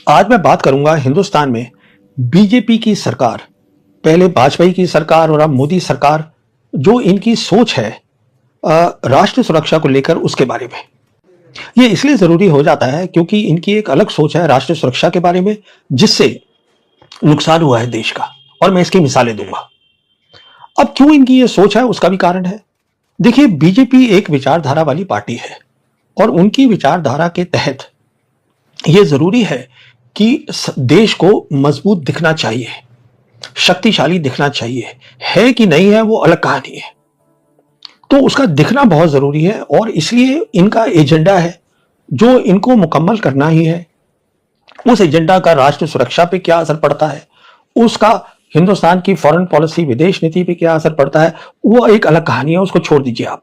आज मैं बात करूंगा हिंदुस्तान में बीजेपी की सरकार, पहले वाजपेयी की सरकार और अब मोदी सरकार, जो इनकी सोच है राष्ट्र सुरक्षा को लेकर, उसके बारे में। ये इसलिए जरूरी हो जाता है क्योंकि इनकी एक अलग सोच है राष्ट्र सुरक्षा के बारे में, जिससे नुकसान हुआ है देश का, और मैं इसकी मिसालें दूंगा। अब क्यों इनकी ये सोच है उसका भी कारण है। देखिए, बीजेपी एक विचारधारा वाली पार्टी है और उनकी विचारधारा के तहत यह जरूरी है कि देश को मजबूत दिखना चाहिए, शक्तिशाली दिखना चाहिए। है कि नहीं है वो अलग कहानी है, तो उसका दिखना बहुत जरूरी है और इसलिए इनका एजेंडा है जो इनको मुकम्मल करना ही है। उस एजेंडा का राष्ट्र सुरक्षा पे क्या असर पड़ता है, उसका हिंदुस्तान की फॉरेन पॉलिसी, विदेश नीति पे क्या असर पड़ता है, वो एक अलग कहानी है, उसको छोड़ दीजिए आप।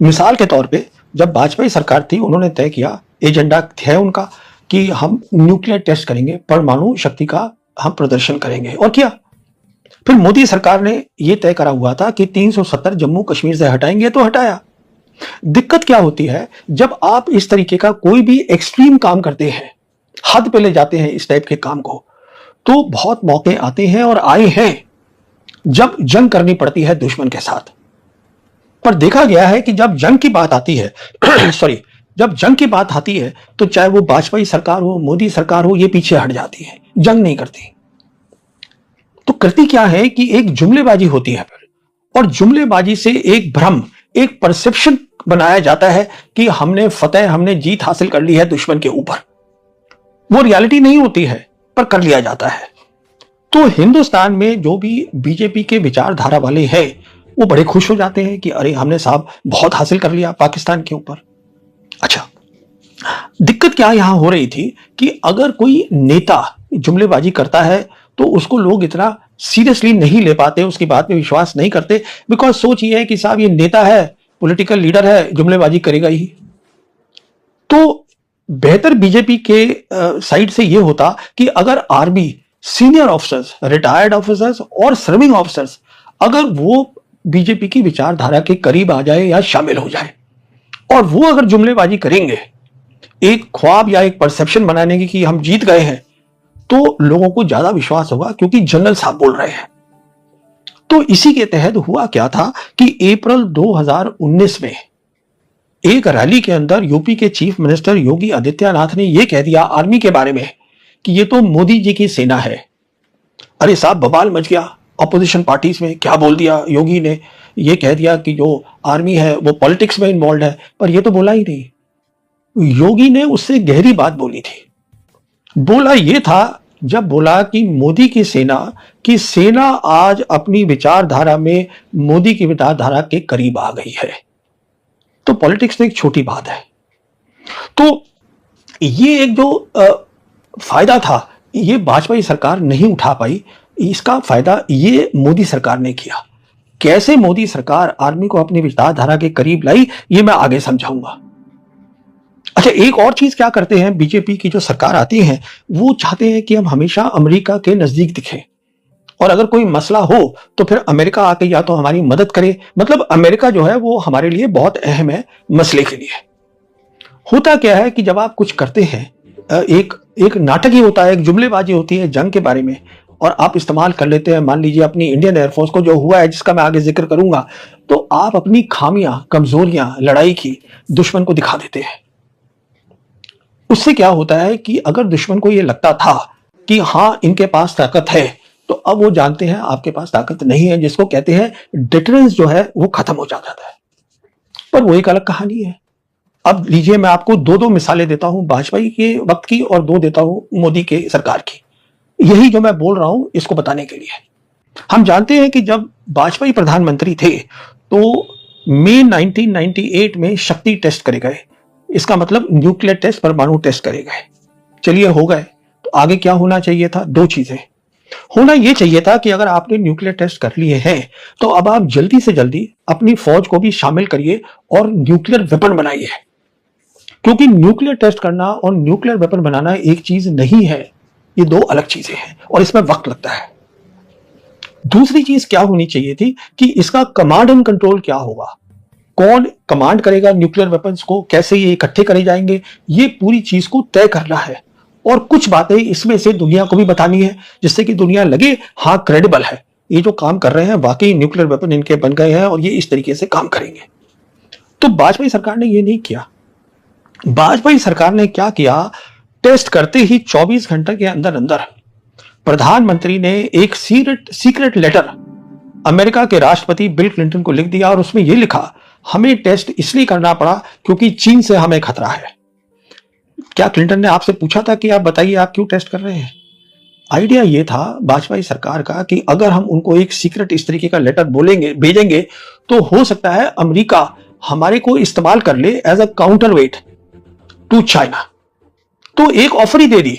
मिसाल के तौर पे जब वाजपेयी सरकार थी, उन्होंने तय किया, एजेंडा है उनका कि हम न्यूक्लियर टेस्ट करेंगे, परमाणु शक्ति का हम प्रदर्शन करेंगे, और किया। फिर मोदी सरकार ने यह तय करा हुआ था कि 370 जम्मू कश्मीर से हटाएंगे, तो हटाया। दिक्कत क्या होती है, जब आप इस तरीके का कोई भी एक्सट्रीम काम करते हैं, हद पे ले जाते हैं इस टाइप के काम को, तो बहुत मौके आते हैं और आए हैं जब जंग करनी पड़ती है दुश्मन के साथ। पर देखा गया है कि जब जंग की बात आती है जब जंग की बात आती है तो चाहे वो वाजपेयी सरकार हो, मोदी सरकार हो, ये पीछे हट जाती है, जंग नहीं करती। तो करती क्या है कि एक जुमलेबाजी होती है फिर, और जुमलेबाजी से एक भ्रम, एक परसेप्शन बनाया जाता है कि हमने फतेह, हमने जीत हासिल कर ली है दुश्मन के ऊपर। वो रियलिटी नहीं होती है, पर कर लिया जाता है। तो हिंदुस्तान में जो भी बीजेपी के विचारधारा वाले हैं, वो बड़े खुश हो जाते हैं कि अरे हमने साहब बहुत हासिल कर लिया पाकिस्तान के ऊपर। अच्छा, दिक्कत क्या यहां हो रही थी कि अगर कोई नेता जुमलेबाजी करता है तो उसको लोग इतना सीरियसली नहीं ले पाते, उसकी बात में विश्वास नहीं करते, बिकॉज सोच ये है कि साहब ये नेता है, पॉलिटिकल लीडर है, जुमलेबाजी करेगा ही। तो बेहतर बीजेपी के साइड से यह होता कि अगर army senior officers, retired officers और सर्विंग ऑफिसर्स, अगर वो बीजेपी की विचारधारा के करीब आ जाए या शामिल हो जाए, और वो अगर जुमलेबाजी करेंगे एक ख्वाब या एक परसेप्शन बनाने की कि हम जीत गए हैं, तो लोगों को ज्यादा विश्वास होगा क्योंकि जनरल साहब बोल रहे हैं। तो इसी के तहत हुआ क्या था कि अप्रैल 2019 में एक रैली के अंदर यूपी के चीफ मिनिस्टर योगी आदित्यनाथ ने यह कह दिया आर्मी के बारे में कि ये तो मोदी जी की सेना है। अरे साहब, बवाल मच गया ऑपोजिशन पार्टीज में। क्या बोल दिया योगी ने, यह कह दिया कि जो आर्मी है वो पॉलिटिक्स में इन्वॉल्व है, पर यह तो बोला ही नहीं। योगी ने उससे गहरी बात बोली थी। बोला यह था, जब बोला कि मोदी की सेना आज अपनी विचारधारा में मोदी की विचारधारा के करीब आ गई है। तो पॉलिटिक्स तो एक छोटी बात है। तो ये एक जो फायदा था, ये वाजपेयी सरकार नहीं उठा पाई, इसका फायदा ये मोदी सरकार ने किया। कैसे मोदी सरकार आर्मी को अपनी विचारधारा के करीब लाई, ये मैं आगे समझाऊंगा। अच्छा, एक और चीज क्या करते हैं बीजेपी की जो सरकार आती है, वो चाहते हैं कि हम हमेशा अमेरिका के नजदीक दिखें, और अगर कोई मसला हो तो फिर अमेरिका आके या तो हमारी मदद करे। मतलब अमेरिका जो है वो हमारे लिए बहुत अहम है मसले के लिए। होता क्या है कि जब आप कुछ करते हैं, एक नाटक ही होता है, एक जुमलेबाजी होती है जंग के बारे में, और आप इस्तेमाल कर लेते हैं, मान लीजिए अपनी इंडियन एयरफोर्स को, जो हुआ है जिसका मैं आगे जिक्र करूंगा, तो आप अपनी खामियां, कमजोरियां लड़ाई की दुश्मन को दिखा देते हैं। उससे क्या होता है कि अगर दुश्मन को यह लगता था कि हां इनके पास ताकत है, तो अब वो जानते हैं आपके पास ताकत नहीं है, जिसको कहते हैं डिटरेंस जो है वो खत्म हो जाता है। पर वो एक अलग कहानी है। अब लीजिए, मैं आपको दो मिसालें देता हूं, वाजपेयी के वक्त की और दो देता हूं मोदी के सरकार की। यही जो मैं बोल रहा हूं इसको बताने के लिए। हम जानते हैं कि जब वाजपेयी प्रधानमंत्री थे तो मई 1998 में शक्ति टेस्ट करे गए। इसका मतलब न्यूक्लियर टेस्ट, परमाणु टेस्ट करे गए। चलिए, हो गए। तो आगे क्या होना चाहिए था? दो चीजें होना यह चाहिए था कि अगर आपने न्यूक्लियर टेस्ट कर लिए हैं तो अब आप जल्दी से जल्दी अपनी फौज को भी शामिल करिए और न्यूक्लियर वेपन बनाइए। क्योंकि न्यूक्लियर टेस्ट करना और न्यूक्लियर वेपन बनाना एक चीज नहीं है, ये दो अलग चीजें हैं और इसमें वक्त लगता है। दूसरी चीज क्या होनी चाहिए थी कि इसका कमांड एंड कंट्रोल क्या होगा, कौन कमांड करेगा न्यूक्लियर वेपन्स को, कैसे ये इकट्ठे करे जाएंगे, ये पूरी चीज को तय करना है। और कुछ बातें इसमें से दुनिया को भी बतानी है, जिससे कि दुनिया लगे हाँ क्रेडिबल है, ये जो काम कर रहे हैं वाकई न्यूक्लियर वेपन इनके बन गए हैं और ये इस तरीके से काम करेंगे। तो वाजपेयी सरकार ने ये नहीं किया। वाजपेयी सरकार ने क्या किया, टेस्ट करते ही 24 घंटे के अंदर अंदर प्रधानमंत्री ने एक सीक्रेट लेटर अमेरिका के राष्ट्रपति बिल क्लिंटन को लिख दिया और उसमें यह लिखा, हमें टेस्ट इसलिए करना पड़ा क्योंकि चीन से हमें खतरा है। क्या क्लिंटन ने आपसे पूछा था कि आप बताइए आप क्यों टेस्ट कर रहे हैं? आइडिया यह था वाजपेयी सरकार का कि अगर हम उनको एक सीक्रेट इस तरीके का लेटर भेजेंगे तो हो सकता है अमेरिका हमारे को इस्तेमाल कर ले as a counterweight to China. तो एक ऑफर ही दे दी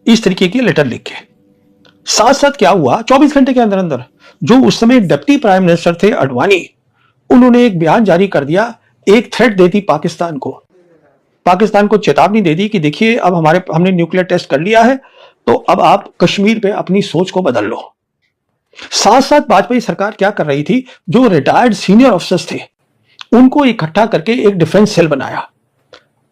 इस तरीके की लेटर लिख के। साथ साथ क्या हुआ, 24 घंटे के अंदर अंदर जो उस समय डिप्टी प्राइम मिनिस्टर थे अडवाणी, उन्होंने एक बयान जारी कर दिया, एक थ्रेट दे दी पाकिस्तान को चेतावनी दे दी कि देखिए अब हमने न्यूक्लियर टेस्ट कर लिया है, तो अब आप कश्मीर पे अपनी सोच को बदल लो। साथ साथ वाजपेयी सरकार क्या कर रही थी, जो रिटायर्ड सीनियर ऑफिसर्स थे उनको इकट्ठा करके एक डिफेंस सेल बनाया।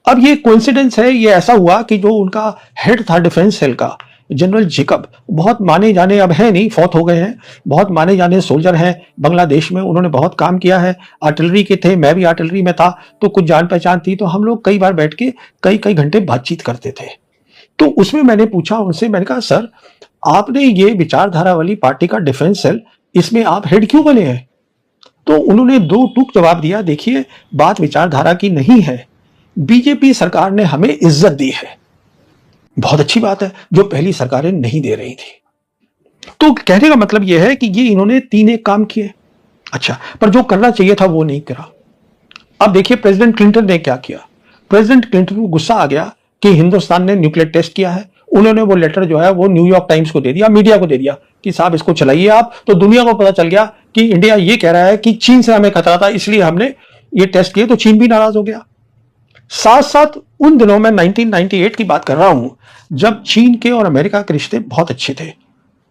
अब ये कोइंसिडेंस है, ये ऐसा हुआ कि जो उनका हेड था डिफेंस सेल का, जनरल जेकब, बहुत माने जाने, अब है नहीं, फौत हो गए हैं, बहुत माने जाने सोल्जर हैं बांग्लादेश में, उन्होंने बहुत काम किया है, आर्टिलरी के थे, मैं भी आर्टिलरी में था, तो कुछ जान पहचान थी, तो हम लोग कई बार बैठ के कई घंटे बातचीत करते थे। तो उसमें मैंने पूछा उनसे, मैंने कहा सर आपने ये विचारधारा वाली पार्टी का डिफेंस सेल, इसमें आप हेड क्यों बने हैं? तो उन्होंने दो टूक जवाब दिया, देखिए बात विचारधारा की नहीं है, बीजेपी सरकार ने हमें इज्जत दी है। बहुत अच्छी बात है, जो पहली सरकारें नहीं दे रही थी। तो कहने का मतलब यह है कि ये इन्होंने 3 एक काम किए, अच्छा, पर जो करना चाहिए था वो नहीं करा। अब देखिए प्रेसिडेंट क्लिंटन ने क्या किया। प्रेसिडेंट क्लिंटन को गुस्सा आ गया कि हिंदुस्तान ने न्यूक्लियर टेस्ट किया है। उन्होंने वो लेटर जो है वो न्यूयॉर्क टाइम्स को दे दिया, मीडिया को दे दिया कि साहब इसको चलाइए आप। तो दुनिया को पता चल गया कि इंडिया ये कह रहा है कि चीन से हमें खतरा था, इसलिए हमने ये टेस्ट किए, तो चीन भी नाराज हो गया। साथ साथ उन दिनों में 1998 की बात कर रहा हूं, जब चीन के और अमेरिका के रिश्ते बहुत अच्छे थे,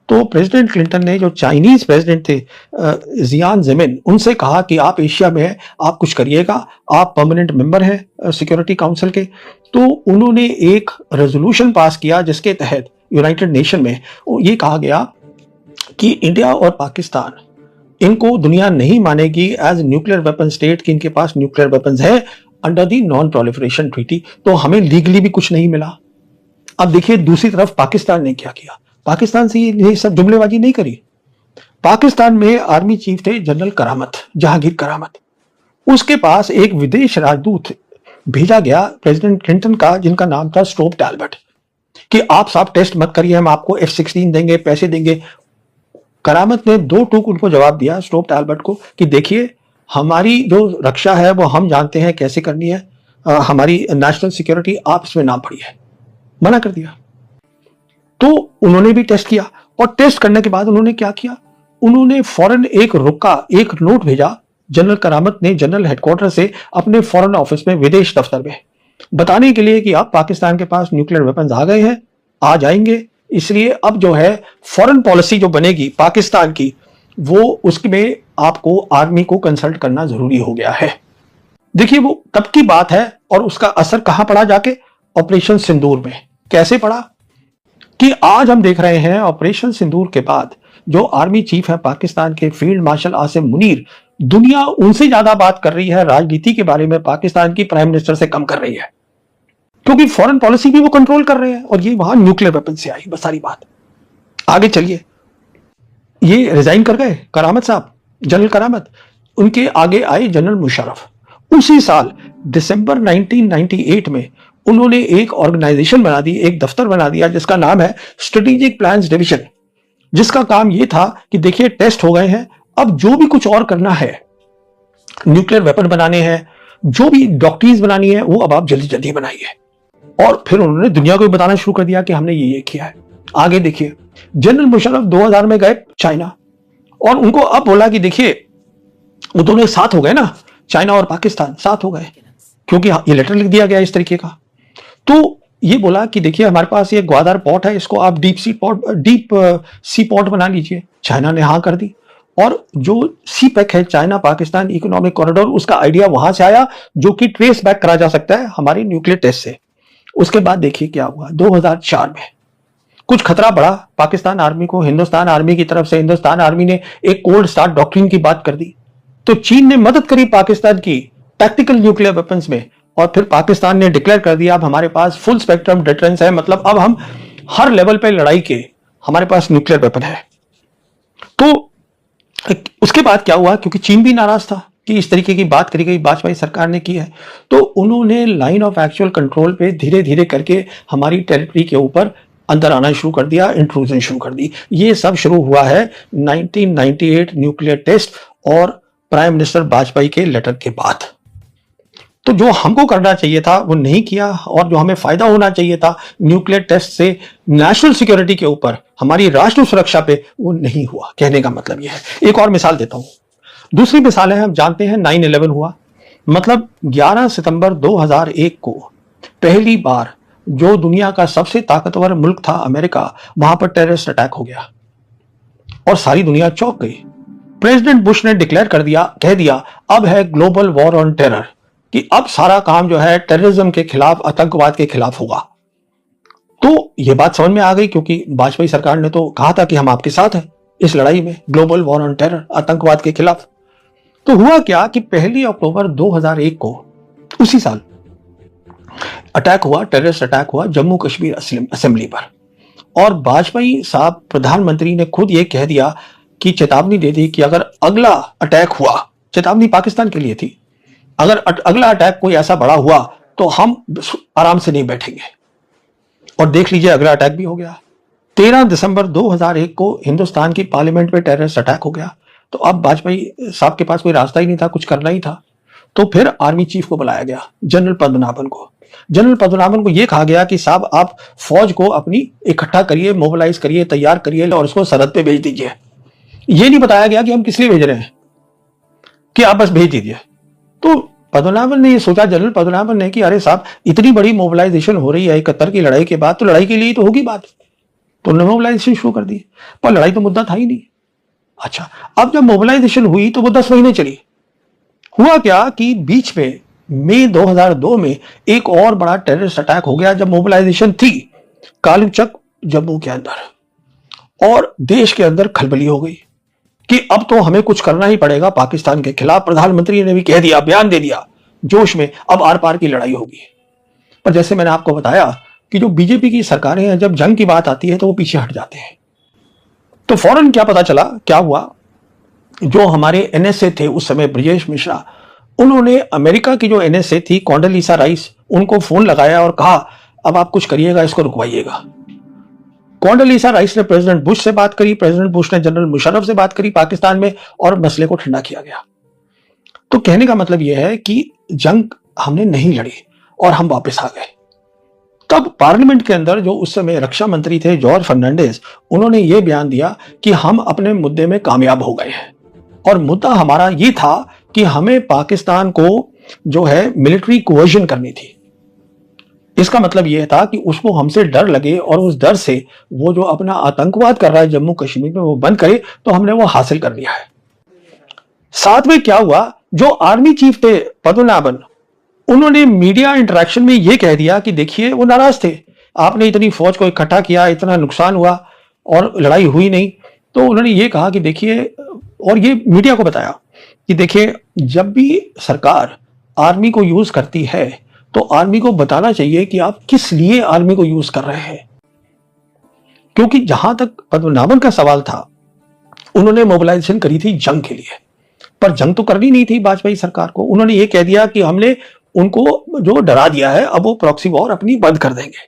तो प्रेसिडेंट क्लिंटन ने जो चाइनीज प्रेसिडेंट थे जियान जेमिन, उनसे कहा कि आप एशिया में हैं, आप कुछ करिएगा, आप परमानेंट मेंबर हैं सिक्योरिटी काउंसिल के। तो उन्होंने एक रेजोल्यूशन पास किया जिसके तहत यूनाइटेड नेशन में ये कहा गया कि इंडिया और पाकिस्तान, इनको दुनिया नहीं मानेगी एज न्यूक्लियर वेपन स्टेट कि इनके पास न्यूक्लियर वेपन्स है under the non proliferation treaty, तो हमें लीगली भी कुछ नहीं मिला। अब देखिए दूसरी तरफ पाकिस्तान ने क्या किया, पाकिस्तान से ये सब जुमलेबाजी नहीं करी। पाकिस्तान में आर्मी चीफ थे जनरल करामत, जहांगीर करामत, उसके पास एक विदेश राजदूत भेजा गया प्रेसिडेंट क्लिंटन का, जिनका नाम था स्टोप टैलबर्ट, कि आप साहब टेस्ट मत करिए, हम आपको F-16 देंगे, पैसे देंगे। करामत ने 2 टूक उनको जवाब दिया स्टोप टैलबर्ट को कि देखिए हमारी जो रक्षा है वो हम जानते हैं कैसे करनी है, हमारी नेशनल सिक्योरिटी आप इसमें ना पड़ी, मना कर दिया। तो उन्होंने भी टेस्ट किया, और टेस्ट करने के बाद उन्होंने क्या किया, उन्होंने फौरन एक नोट भेजा जनरल करामत ने जनरल हेडक्वार्टर से अपने फॉरेन ऑफिस में, विदेश दफ्तर में, बताने के लिए कि अब पाकिस्तान के पास न्यूक्लियर वेपन्स आ गए हैं, आ जाएंगे, इसलिए अब जो है फॉरेन पॉलिसी जो बनेगी पाकिस्तान की, वो उसमें आपको आर्मी को कंसल्ट करना जरूरी हो गया है। देखिए वो तब की बात है, और उसका असर कहां पड़ा जाके, ऑपरेशन सिंदूर में। कैसे पड़ा कि आज हम देख रहे हैं ऑपरेशन सिंदूर के बाद जो आर्मी चीफ है पाकिस्तान के, फील्ड मार्शल आसिम मुनीर, दुनिया उनसे ज्यादा बात कर रही है राजनीति के बारे में, पाकिस्तान की प्राइम मिनिस्टर से कम कर रही है, क्योंकि फॉरेन पॉलिसी भी वो कंट्रोल कर रहे हैं, और ये वहां न्यूक्लियर वेपन से आई, बस सारी बात। आगे चलिए, ये रिजाइन कर गए करामत साहब, जनरल करामत, उनके आगे आए जनरल मुशर्रफ। उसी साल दिसंबर 1998 में उन्होंने एक ऑर्गेनाइजेशन बना दी, एक दफ्तर बना दिया जिसका नाम है स्ट्रेटेजिक प्लान्स डिवीजन, जिसका काम यह था कि देखिए टेस्ट हो गए हैं, अब जो भी कुछ और करना है, न्यूक्लियर वेपन बनाने हैं, जो भी डॉक्ट्रिन्स बनानी है, वो अब आप जल्दी जल्दी बनाइए। और फिर उन्होंने दुनिया को भी बताना शुरू कर दिया कि हमने ये किया है। आगे देखिए, जनरल मुशर्रफ 2000 में गए चाइना, और उनको अब बोला कि देखिए वो दोनों साथ हो गए ना, चाइना और पाकिस्तान साथ हो गए, क्योंकि ये लेटर लिख दिया गया इस तरीके का। तो ये बोला कि देखिए हमारे पास ये ग्वादर पोर्ट है, इसको आप डीप सी पोर्ट बना लीजिए। चाइना ने हाँ कर दी, और जो सी पैक है चाइना पाकिस्तान इकोनॉमिक कॉरिडोर, उसका आइडिया वहां से आया, जो कि ट्रेस बैक करा जा सकता है हमारी न्यूक्लियर टेस्ट से। उसके बाद देखिए क्या हुआ 2004 में, कुछ खतरा बढ़ा पाकिस्तान आर्मी को। हिंदुस्तान आर्मी की तरफ से हिंदुस्तान आर्मी ने एक कोल्ड स्टार्ट डॉक्ट्रिन की बात कर दी, तो चीन ने मदद करी पाकिस्तान की टैक्टिकल न्यूक्लियर वेपन्स में, और फिर पाकिस्तान ने डिक्लेयर कर दिया अब हमारे पास फुल स्पेक्ट्रम डिटरेंस है, मतलब अब हम हर लेवल पे लड़ाई के हमारे पास न्यूक्लियर वेपन है। तो उसके बाद क्या हुआ, क्योंकि चीन भी नाराज था कि इस तरीके की बात करी गई वाजपेयी सरकार ने की है, तो उन्होंने लाइन ऑफ एक्चुअल कंट्रोल पे धीरे धीरे करके हमारी टेरिटरी के ऊपर अंदर आना शुरू कर दिया, इंट्रूजन शुरू कर दी। ये सब शुरू हुआ है 1998 न्यूक्लियर टेस्ट और प्राइम मिनिस्टर वाजपेयी के लेटर के बाद। तो जो हमको करना चाहिए था वो नहीं किया, और जो हमें फायदा होना चाहिए था न्यूक्लियर टेस्ट से नेशनल सिक्योरिटी के ऊपर, हमारी राष्ट्र सुरक्षा पे, वो नहीं हुआ। कहने का मतलब यह है। एक और मिसाल देता हूं। दूसरी मिसाल है, हम जानते हैं 9/11 हुआ, मतलब 11 सितंबर 2001 को पहली बार जो दुनिया का सबसे ताकतवर मुल्क था अमेरिका, वहां पर टेररिस्ट अटैक हो गया और सारी दुनिया चौंक गई। प्रेसिडेंट बुश ने डिक्लेयर कर दिया, कह दिया अब है ग्लोबल वॉर ऑन टेरर, कि अब सारा काम जो है टेररिज्म के खिलाफ, आतंकवाद के खिलाफ होगा। तो यह बात समझ में आ गई, क्योंकि वाजपेयी सरकार ने तो कहा था कि हम आपके साथ हैं इस लड़ाई में, ग्लोबल वॉर ऑन टेरर, आतंकवाद के खिलाफ। तो हुआ क्या कि 1 अक्टूबर 2001 को, उसी साल अटैक हुआ, टेररिस्ट अटैक हुआ जम्मू कश्मीर असेंबली पर, और वाजपेयी साहब प्रधानमंत्री ने खुद ये कह दिया कि चेतावनी दे दी कि अगर अगला अटैक हुआ, चेतावनी पाकिस्तान के लिए थी, अगर अगला अटैक कोई ऐसा बड़ा हुआ तो हम आराम से नहीं बैठेंगे। और देख लीजिए अगला अटैक भी हो गया। 13 दिसंबर 2001 को हिंदुस्तान की पार्लियामेंट पे टेररिस्ट अटैक हो गया। तो अब वाजपेयी साहब के पास कोई रास्ता ही नहीं था, कुछ करना ही था। तो फिर आर्मी चीफ को बुलाया गया, जनरल पद्मनाभन को। जनरल पद्मनाभन को यह कहा गया कि साहब आप फौज को अपनी इकट्ठा करिए, मोबिलाइज करिए, तैयार करिए और उसको सरहद पे भेज दीजिए। ये नहीं बताया गया कि हम किस लिए भेज रहे हैं, कि आप बस भेज दीजिए। तो पद्मनाभन ने ये सोचा, जनरल पद्मनाभन ने, कि अरे साहब इतनी बड़ी मोबिलाइजेशन हो रही है 71 की लड़ाई के बाद, तो लड़ाई के लिए तो होगी बात। तो उन्होंने मोबिलाइजेशन शुरू कर दी, पर लड़ाई तो मुद्दा था ही नहीं। अच्छा, अब जब मोबिलाइजेशन हुई तो वो 10 महीने चली। हुआ क्या कि बीच में मई 2002 में एक और बड़ा टेररिस्ट अटैक हो गया, जब मोबिलाइजेशन थी कालूचक जम्मू के अंदर, और देश के अंदर खलबली हो गई कि अब तो हमें कुछ करना ही पड़ेगा पाकिस्तान के खिलाफ। प्रधानमंत्री ने भी कह दिया, बयान दे दिया जोश में, अब आर पार की लड़ाई होगी। पर जैसे मैंने आपको बताया कि जो बीजेपी की सरकारें हैं, जब जंग की बात आती है तो वो पीछे हट जाते हैं। तो फौरन क्या पता चला, क्या हुआ, जो हमारे एनएसए थे उस समय, ब्रजेश मिश्रा, उन्होंने अमेरिका की जो एनएसए थी कॉन्डोलीसा राइस, उनको फोन लगाया और कहा अब आप कुछ करिएगा, इसको रुकवाइएगा। कॉन्डोलीसा राइस ने प्रेसिडेंट बुश से बात करी, प्रेसिडेंट बुश ने जनरल मुशर्रफ से बात करी पाकिस्तान में, और मसले को ठंडा किया गया। तो कहने का मतलब यह है कि जंग हमने नहीं लड़ी और हम वापस आ गए। तब पार्लियामेंट के अंदर जो उस समय रक्षा मंत्री थे जॉर्ज फर्नांडिस, उन्होंने यह बयान दिया कि हम अपने मुद्दे में कामयाब हो गए हैं, और मुद्दा हमारा ये था कि हमें पाकिस्तान को जो है मिलिट्री कोवर्जन करनी थी। इसका मतलब यह था कि उसको हमसे डर लगे और उस डर से वो जो अपना आतंकवाद कर रहा है जम्मू कश्मीर में वो बंद करे, तो हमने वो हासिल कर लिया है। साथ में क्या हुआ, जो आर्मी चीफ थे पद्मनाभन, उन्होंने मीडिया इंटरेक्शन में यह कह दिया कि देखिए वो नाराज थे, आपने इतनी फौज को इकट्ठा किया, इतना नुकसान हुआ और लड़ाई हुई नहीं। तो उन्होंने ये कहा कि देखिए, और ये मीडिया को बताया कि देखिए जब भी सरकार आर्मी को यूज करती है तो आर्मी को बताना चाहिए कि आप किस लिए आर्मी को यूज कर रहे हैं। क्योंकि जहां तक पद्मनाभन का सवाल था, उन्होंने मोबिलाइजेशन करी थी जंग के लिए, पर जंग तो करनी नहीं थी वाजपेयी सरकार को। उन्होंने ये कह दिया कि हमने उनको जो डरा दिया है, अब वो प्रॉक्सी वॉर अपनी बंद कर देंगे।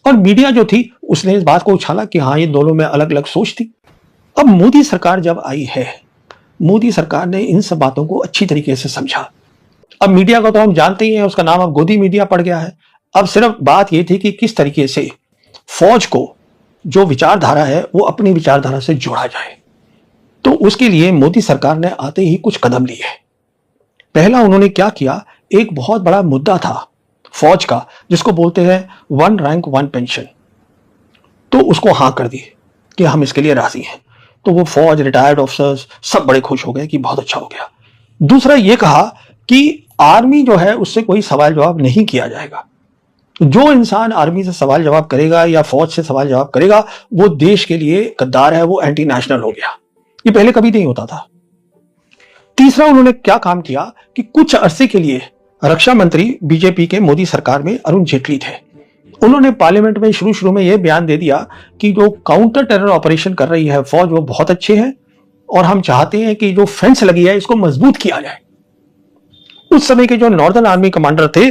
और मीडिया जो थी उसने इस बात को उछाला कि हाँ, ये दोनों में अलग अलग सोच थी। अब मोदी सरकार जब आई है, मोदी सरकार ने इन सब बातों को अच्छी तरीके से समझा। अब मीडिया को तो हम जानते ही हैं, उसका नाम अब गोदी मीडिया पड़ गया है। अब सिर्फ बात यह थी कि किस तरीके से फौज को जो विचारधारा है वो अपनी विचारधारा से जोड़ा जाए। तो उसके लिए मोदी सरकार ने आते ही कुछ कदम लिए। पहला उन्होंने क्या किया, एक बहुत बड़ा मुद्दा था फौज का, जिसको बोलते हैं 1 रैंक 1 पेंशन, तो उसको हाँ कर दिए कि हम इसके लिए राजी हैं। तो वो फौज, रिटायर्ड ऑफिसर्स सब बड़े खुश हो गए कि बहुत अच्छा हो गया। दूसरा ये कहा कि आर्मी जो है उससे कोई सवाल जवाब नहीं किया जाएगा, जो इंसान आर्मी से सवाल जवाब करेगा या फौज से सवाल जवाब करेगा वो देश के लिए गद्दार है, वो एंटी नेशनल हो गया। ये पहले कभी नहीं होता था। तीसरा, उन्होंने क्या काम किया कि कुछ अरसे के लिए रक्षा मंत्री बीजेपी के मोदी सरकार में अरुण जेटली थे। उन्होंने पार्लियामेंट में शुरू में यह बयान दे दिया कि जो काउंटर टेरर ऑपरेशन कर रही है फौज वो बहुत अच्छे हैं और हम चाहते हैं कि जो फेंस लगी है इसको मजबूत किया जाए। उस समय के जो नॉर्दर्न आर्मी कमांडर थे